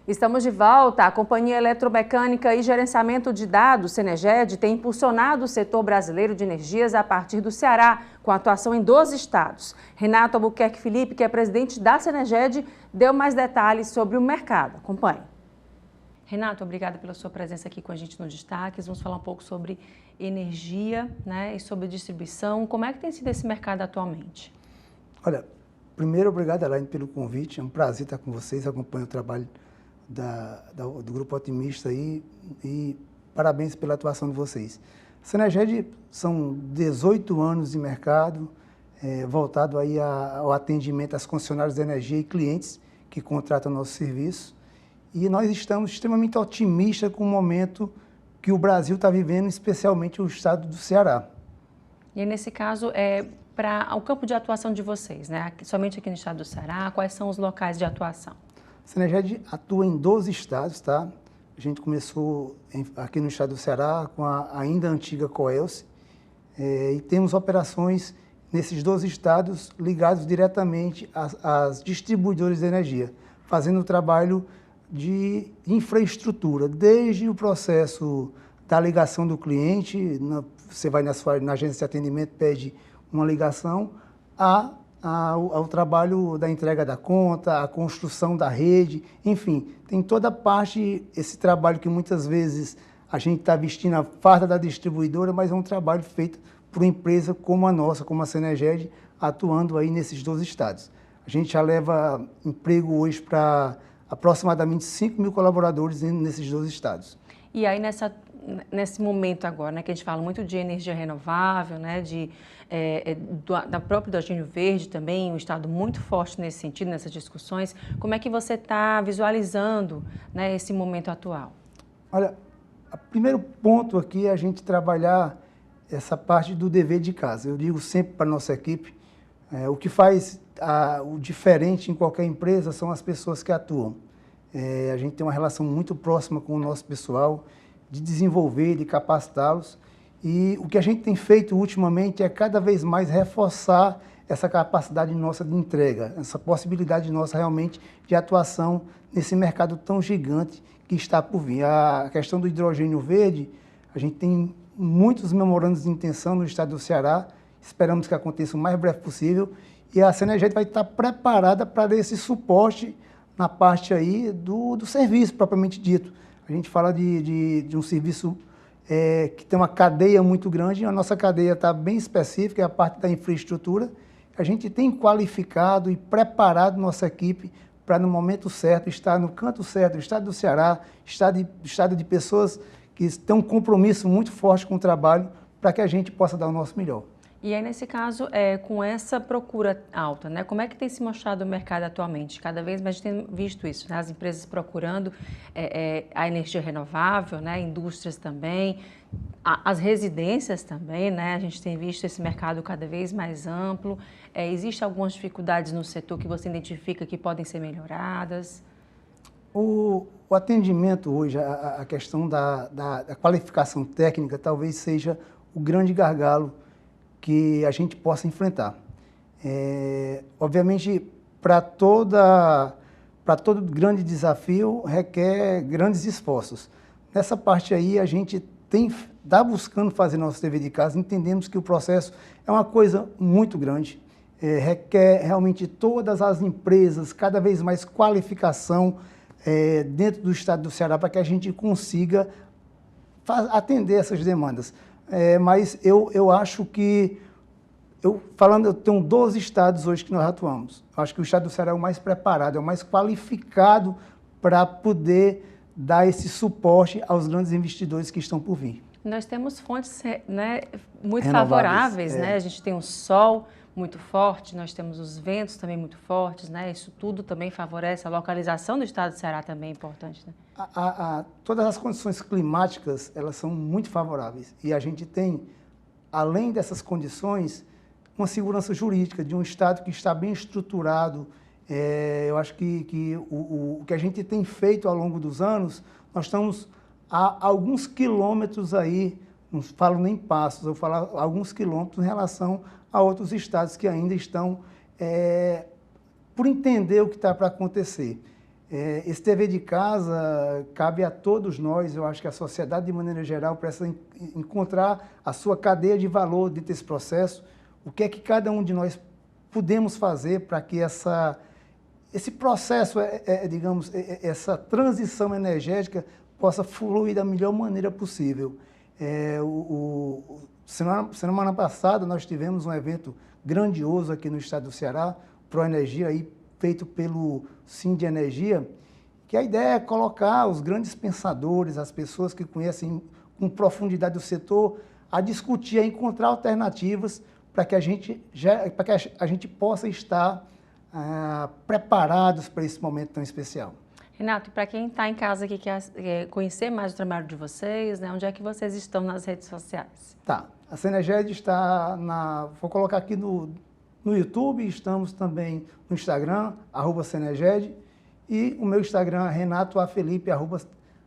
[SPEAKER 1] Estamos de volta. A Companhia Eletromecânica e Gerenciamento de Dados, Seneged, tem impulsionado o setor brasileiro de energias a partir do Ceará, com atuação em 12 estados. Renato Albuquerque Felipe, que é presidente da Seneged, deu mais detalhes sobre o mercado. Acompanhe. Renato, obrigada pela sua presença aqui com a gente nos destaques. Vamos falar um pouco sobre energia, né, e sobre distribuição. Como é que tem sido esse mercado atualmente?
[SPEAKER 13] Olha, primeiro, obrigado, Elaine, pelo convite. É um prazer estar com vocês. Acompanho o trabalho do Grupo Otimista aí e parabéns pela atuação de vocês. A Seneged são 18 anos de mercado, voltado aí ao atendimento às concessionárias de energia e clientes que contratam nosso serviço. E nós estamos extremamente otimistas com o momento que o Brasil está vivendo, especialmente o estado do Ceará.
[SPEAKER 1] E nesse caso, para o campo de atuação de vocês, né? Somente aqui no estado do Ceará, quais são os locais de atuação?
[SPEAKER 13] A Seneged atua em 12 estados, tá? A gente começou aqui no estado do Ceará com a ainda antiga Coelce e temos operações nesses 12 estados ligados diretamente às distribuidoras de energia, fazendo o trabalho de infraestrutura, desde o processo da ligação do cliente, você vai na agência de atendimento, pede uma ligação, ao trabalho da entrega da conta, a construção da rede, enfim, tem toda a parte, esse trabalho que muitas vezes a gente está vestindo a farda da distribuidora, mas é um trabalho feito por uma empresa como a nossa, como a Seneged, atuando aí nesses 12 estados. A gente já leva emprego hoje para aproximadamente 5 mil colaboradores nesses 12 estados.
[SPEAKER 1] E aí, nesse momento agora, né, que a gente fala muito de energia renovável, né, da própria hidrogênio verde também, um estado muito forte nesse sentido, nessas discussões, como é que você está visualizando, né, esse momento atual?
[SPEAKER 13] Olha, o primeiro ponto aqui é a gente trabalhar essa parte do dever de casa. Eu digo sempre para a nossa equipe, o que faz o diferente em qualquer empresa são as pessoas que atuam. A gente tem uma relação muito próxima com o nosso pessoal, de desenvolver, de capacitá-los. E o que a gente tem feito ultimamente é cada vez mais reforçar essa capacidade nossa de entrega, essa possibilidade nossa realmente de atuação nesse mercado tão gigante que está por vir. A questão do hidrogênio verde, a gente tem muitos memorandos de intenção no estado do Ceará, esperamos que aconteça o mais breve possível, e a Seneged vai estar preparada para dar esse suporte na parte aí do serviço propriamente dito. A gente fala de um serviço que tem uma cadeia muito grande, e a nossa cadeia está bem específica, é a parte da infraestrutura. A gente tem qualificado e preparado nossa equipe para, no momento certo, estar no canto certo, o estado do Ceará, estado de pessoas que têm um compromisso muito forte com o trabalho, para que a gente possa dar o nosso melhor.
[SPEAKER 1] E aí, nesse caso, com essa procura alta, né, como é que tem se mostrado o mercado atualmente? Cada vez mais a gente tem visto isso, né, as empresas procurando a energia renovável, né, indústrias também, as residências também, né, a gente tem visto esse mercado cada vez mais amplo. Existem algumas dificuldades no setor que você identifica que podem ser melhoradas?
[SPEAKER 13] O atendimento hoje, a questão da qualificação técnica, talvez seja o grande gargalo que a gente possa enfrentar. Obviamente, para todo grande desafio, requer grandes esforços. Nessa parte aí, a gente está buscando fazer nosso dever de casa, entendemos que o processo é uma coisa muito grande, requer realmente todas as empresas, cada vez mais qualificação dentro do estado do Ceará para que a gente consiga atender essas demandas. Mas eu acho que, eu tenho 12 estados hoje que nós atuamos. Eu acho que o estado do Ceará é o mais preparado, é o mais qualificado para poder dar esse suporte aos grandes investidores que estão por vir.
[SPEAKER 1] Nós temos fontes, né, muito favoráveis, né? A gente tem o sol muito forte, nós temos os ventos também muito fortes, né? Isso tudo também favorece a localização do estado do Ceará, também é importante, né?
[SPEAKER 13] Todas as condições climáticas, elas são muito favoráveis e a gente tem, além dessas condições, uma segurança jurídica de um estado que está bem estruturado. Eu acho que o que a gente tem feito ao longo dos anos, nós estamos a alguns quilômetros aí, não falo nem passos, eu falo alguns quilômetros em relação a outros estados que ainda estão por entender o que está para acontecer. Esse dever de casa cabe a todos nós. Eu acho que a sociedade, de maneira geral, precisa encontrar a sua cadeia de valor dentro desse processo. O que é que cada um de nós podemos fazer para que esse processo, digamos, essa transição energética possa fluir da melhor maneira possível. Semana passada nós tivemos um evento grandioso aqui no estado do Ceará, Proenergia, aí, feito pelo Sim de Energia, que a ideia é colocar os grandes pensadores, as pessoas que conhecem com profundidade o setor, a discutir, a encontrar alternativas para que a gente possa estar preparados para esse momento tão especial.
[SPEAKER 1] Renato, para quem está em casa aqui quer conhecer mais o trabalho de vocês, né? Onde é que vocês estão nas redes sociais?
[SPEAKER 13] Tá, a Cenerged está vou colocar aqui no YouTube, estamos também no Instagram, @Cenerged, e o meu Instagram é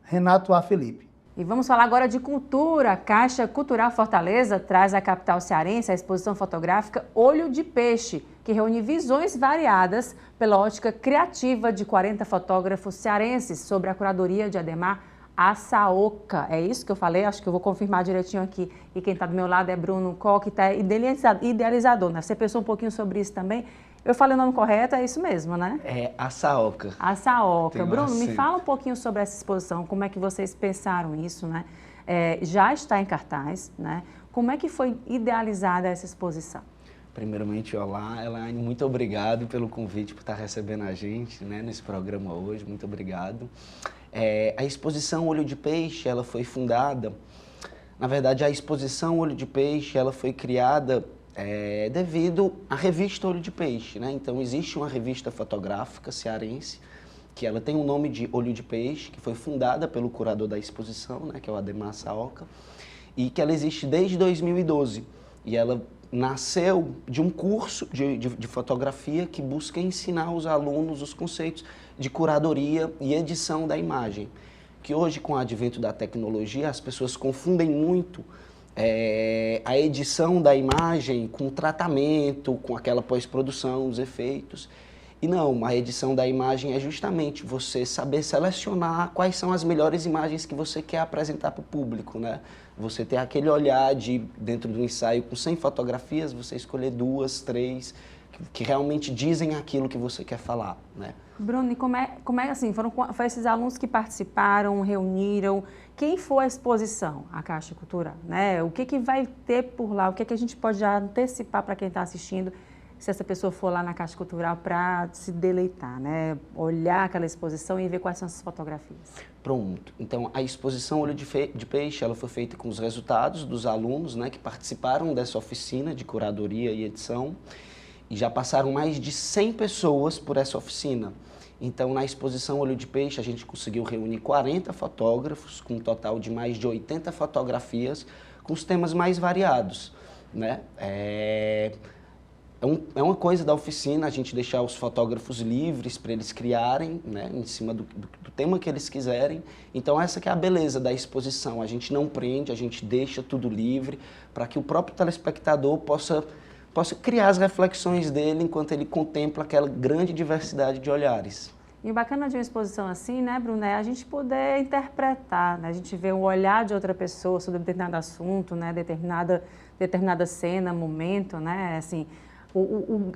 [SPEAKER 13] @RenatoAFelipe.
[SPEAKER 1] E vamos falar agora de cultura. A Caixa Cultural Fortaleza traz à capital cearense a exposição fotográfica Olho de Peixe, que reúne visões variadas pela ótica criativa de 40 fotógrafos cearenses, sob a curadoria de Ademar Assaoka. É isso que eu falei? Acho que eu vou confirmar direitinho aqui. E quem está do meu lado é Bruno Koch, que está idealizador, né? Você pensou um pouquinho sobre isso também? Eu falei o nome correto, é isso mesmo, né?
[SPEAKER 14] É Assaoka.
[SPEAKER 1] Assaoka. Bruno, me fala um pouquinho sobre essa exposição, como é que vocês pensaram isso, né? Já está em cartaz, né? Como é que foi idealizada essa exposição?
[SPEAKER 14] Primeiramente, olá, Elaine, muito obrigado pelo convite, por estar recebendo a gente, né, nesse programa hoje, muito obrigado. A exposição Olho de Peixe, ela foi fundada, na verdade, a exposição Olho de Peixe, ela foi criada devido à revista Olho de Peixe, né? Então, existe uma revista fotográfica cearense, que ela tem o nome de Olho de Peixe, que foi fundada pelo curador da exposição, né, que é o Ademar Assaoka, e que ela existe desde 2012, e ela nasceu de um curso de fotografia que busca ensinar aos alunos os conceitos de curadoria e edição da imagem, que hoje, com o advento da tecnologia, as pessoas confundem muito a edição da imagem com o tratamento, com aquela pós-produção, os efeitos. E não, a edição da imagem é justamente você saber selecionar quais são as melhores imagens que você quer apresentar para o público, né? Você ter aquele olhar dentro do ensaio com 100 fotografias, você escolher 2, 3, que realmente dizem aquilo que você quer falar, né?
[SPEAKER 1] Bruno, e como é assim, foram esses alunos que participaram, reuniram, quem foi a exposição, a Caixa Cultural, né? O que vai ter por lá, o que a gente pode já antecipar para quem está assistindo se essa pessoa for lá na Caixa Cultural para se deleitar, né? Olhar aquela exposição e ver quais são essas fotografias.
[SPEAKER 14] Pronto. Então, a exposição Olho de Peixe, ela foi feita com os resultados dos alunos, né, que participaram dessa oficina de curadoria e edição. E já passaram mais de 100 pessoas por essa oficina. Então, na exposição Olho de Peixe, a gente conseguiu reunir 40 fotógrafos, com um total de mais de 80 fotografias, com os temas mais variados, né? É uma coisa da oficina a gente deixar os fotógrafos livres para eles criarem, né, em cima do tema que eles quiserem. Então essa que é a beleza da exposição, a gente não prende, a gente deixa tudo livre para que o próprio telespectador possa criar as reflexões dele enquanto ele contempla aquela grande diversidade de olhares.
[SPEAKER 1] E o bacana de uma exposição assim, né, Bruno, é a gente poder interpretar, né? A gente vê o olhar de outra pessoa sobre determinado assunto, né, determinada cena, momento, né, assim,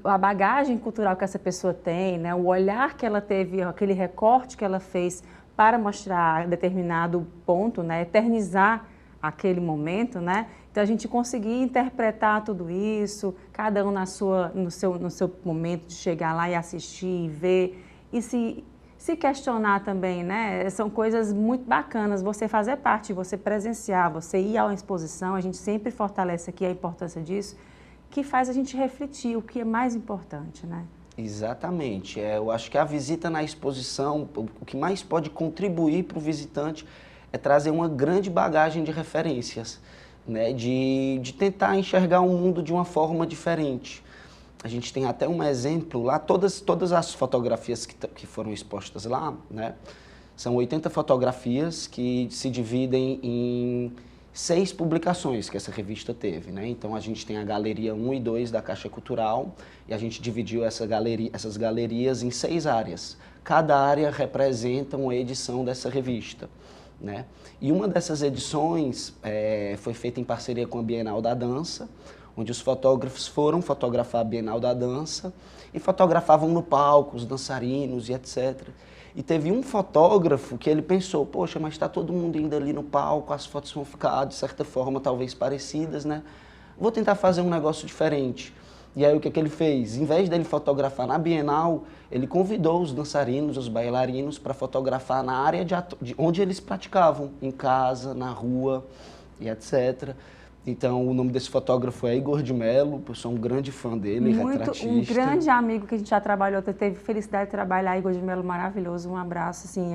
[SPEAKER 1] a bagagem cultural que essa pessoa tem, né, o olhar que ela teve, aquele recorte que ela fez para mostrar determinado ponto, né, eternizar aquele momento, né? Então a gente conseguir interpretar tudo isso, cada um no seu momento de chegar lá e assistir, e ver e se questionar também, né? São coisas muito bacanas, você fazer parte, você presenciar, você ir à exposição, a gente sempre fortalece aqui a importância disso, que faz a gente refletir o que é mais importante, né?
[SPEAKER 14] Exatamente. Eu acho que a visita na exposição, o que mais pode contribuir para o visitante é trazer uma grande bagagem de referências, né? De tentar enxergar o mundo de uma forma diferente. A gente tem até um exemplo lá, todas as fotografias que foram expostas lá, né? São 80 fotografias que se dividem em 6 publicações que essa revista teve, né? Então a gente tem a galeria 1 e 2 da Caixa Cultural e a gente dividiu essas galerias em 6 áreas. Cada área representa uma edição dessa revista, né? E uma dessas edições foi feita em parceria com a Bienal da Dança, onde os fotógrafos foram fotografar a Bienal da Dança e fotografavam no palco os dançarinos e etc. E teve um fotógrafo que ele pensou, poxa, mas está todo mundo indo ali no palco, as fotos vão ficar, de certa forma, talvez parecidas, né? Vou tentar fazer um negócio diferente. E aí o que ele fez? Em vez dele fotografar na Bienal, ele convidou os dançarinos, os bailarinos, para fotografar na área de onde eles praticavam, em casa, na rua e etc. Então, o nome desse fotógrafo é Igor de Mello, eu sou um grande fã dele, retratista.
[SPEAKER 1] Um grande amigo que a gente já trabalhou, teve felicidade de trabalhar, Igor de Mello, maravilhoso, um abraço, assim,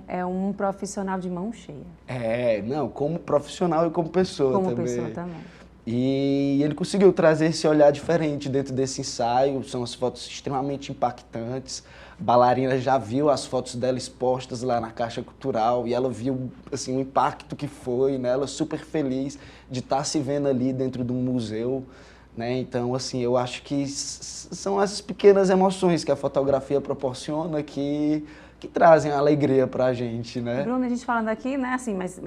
[SPEAKER 1] é um profissional de mão cheia.
[SPEAKER 14] Não, como profissional e como pessoa também.
[SPEAKER 1] Como pessoa também.
[SPEAKER 14] E ele conseguiu trazer esse olhar diferente dentro desse ensaio, são as fotos extremamente impactantes. A bailarina já viu as fotos dela expostas lá na Caixa Cultural e ela viu assim, o impacto que foi, né? Ela super feliz de estar se vendo ali dentro de um museu, né? Então, assim, eu acho que são essas pequenas emoções que a fotografia proporciona que trazem alegria pra gente, né?
[SPEAKER 1] Bruno, a gente falando aqui, né, assim, mas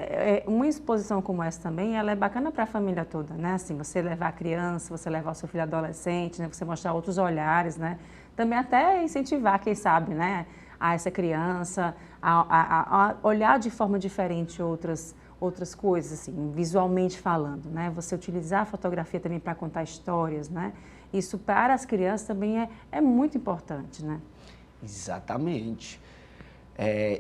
[SPEAKER 1] uma exposição como essa também, ela é bacana para a família toda, né? Assim, você levar a criança, você levar o seu filho adolescente, né? Você mostrar outros olhares, né? Também até incentivar, quem sabe, né, a essa criança a olhar de forma diferente outras coisas, assim, visualmente falando, né? Você utilizar a fotografia também para contar histórias, né? Isso para as crianças também é muito importante, né?
[SPEAKER 14] Exatamente.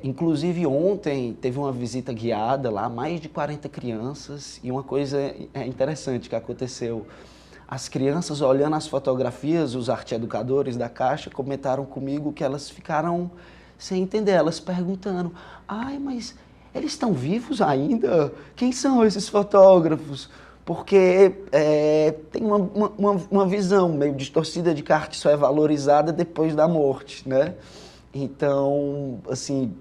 [SPEAKER 14] Inclusive ontem teve uma visita guiada lá, mais de 40 crianças, e uma coisa interessante que aconteceu. As crianças olhando as fotografias, os arte-educadores da Caixa comentaram comigo que elas ficaram sem entender, elas perguntando, mas eles estão vivos ainda? Quem são esses fotógrafos? Porque tem uma visão meio distorcida de que a arte só é valorizada depois da morte, né? Então, assim,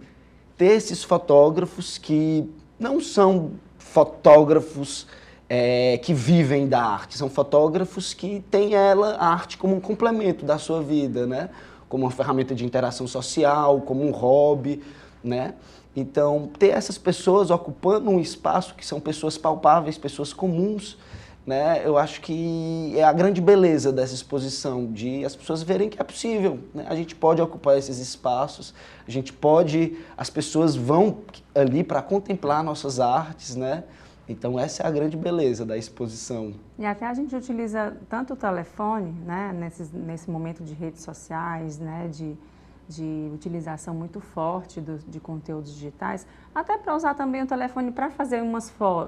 [SPEAKER 14] ter esses fotógrafos que não são fotógrafos que vivem da arte, são fotógrafos que têm a arte como um complemento da sua vida, né? Como uma ferramenta de interação social, como um hobby, né? Então, ter essas pessoas ocupando um espaço que são pessoas palpáveis, pessoas comuns, né? Eu acho que é a grande beleza dessa exposição, de as pessoas verem que é possível, né? A gente pode ocupar esses espaços, as pessoas vão ali para contemplar nossas artes, né? Então essa é a grande beleza da exposição.
[SPEAKER 1] E até a gente utiliza tanto o telefone, né, nesse momento de redes sociais, né, de utilização muito forte de conteúdos digitais, até para usar também o telefone para fazer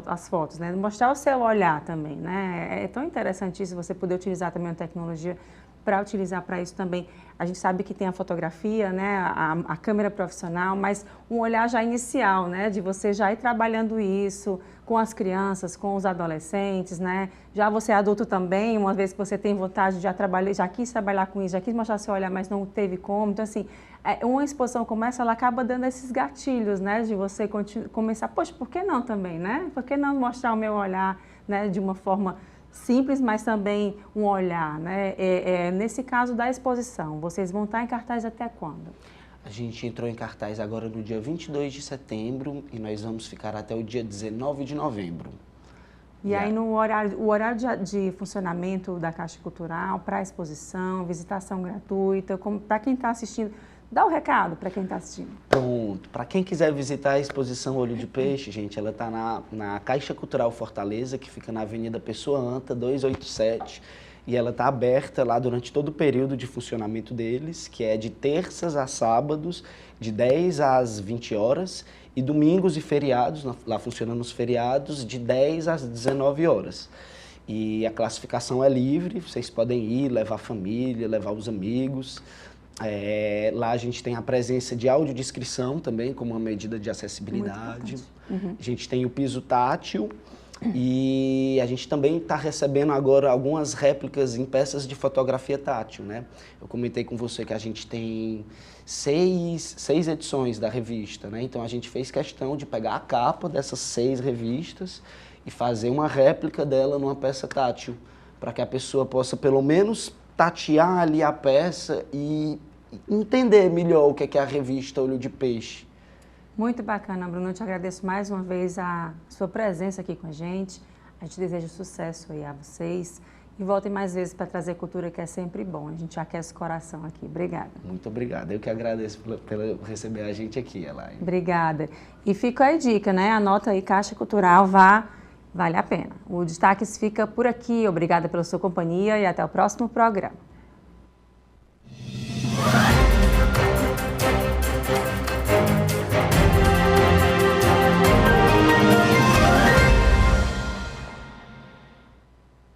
[SPEAKER 1] as fotos, né, mostrar o seu olhar também, né. É tão interessante isso, você poder utilizar também a tecnologia para utilizar para isso também. A gente sabe que tem a fotografia, né, a câmera profissional, mas um olhar já inicial, né, de você já ir trabalhando isso com as crianças, com os adolescentes, né, já você é adulto também, uma vez que você tem vontade, já quis trabalhar com isso, já quis mostrar seu olhar, mas não teve como. Então, assim, uma exposição como essa, ela acaba dando esses gatilhos, né, de você começar, poxa, por que não também, né, por que não mostrar o meu olhar, né, de uma forma simples, mas também um olhar, né? Nesse caso da exposição, vocês vão estar em cartaz até quando?
[SPEAKER 14] A gente entrou em cartaz agora no dia 22 de setembro e nós vamos ficar até o dia 19 de novembro.
[SPEAKER 1] E aí o horário de funcionamento da Caixa Cultural para a exposição, visitação gratuita, para quem está assistindo, dá o recado para quem está assistindo.
[SPEAKER 14] Pronto. Para quem quiser visitar a exposição Olho de Peixe, gente, ela está na Caixa Cultural Fortaleza, que fica na Avenida Pessoa Anta, 287. E ela está aberta lá durante todo o período de funcionamento deles, que é de terças a sábados, de 10 às 20 horas, e domingos e feriados, lá funciona nos feriados, de 10 às 19 horas. E a classificação é livre, vocês podem ir, levar a família, levar os amigos. Lá a gente tem a presença de audiodescrição também, como uma medida de acessibilidade. A gente tem o piso tátil e a gente também está recebendo agora algumas réplicas em peças de fotografia tátil, né? Eu comentei com você que a gente tem seis edições da revista, né? Então a gente fez questão de pegar a capa dessas 6 revistas e fazer uma réplica dela numa peça tátil, para que a pessoa possa pelo menos tatear ali a peça e entender melhor o que é a revista Olho de Peixe.
[SPEAKER 1] Muito bacana, Bruno. Eu te agradeço mais uma vez a sua presença aqui com a gente. A gente deseja sucesso aí a vocês. E voltem mais vezes para trazer cultura, que é sempre bom. A gente aquece o coração aqui. Obrigada.
[SPEAKER 14] Muito obrigada. Eu que agradeço por receber a gente aqui, Elaine.
[SPEAKER 1] Obrigada. E fica aí a dica, né? Anota aí, Caixa Cultural, vale a pena. O Destaques fica por aqui. Obrigada pela sua companhia e até o próximo programa.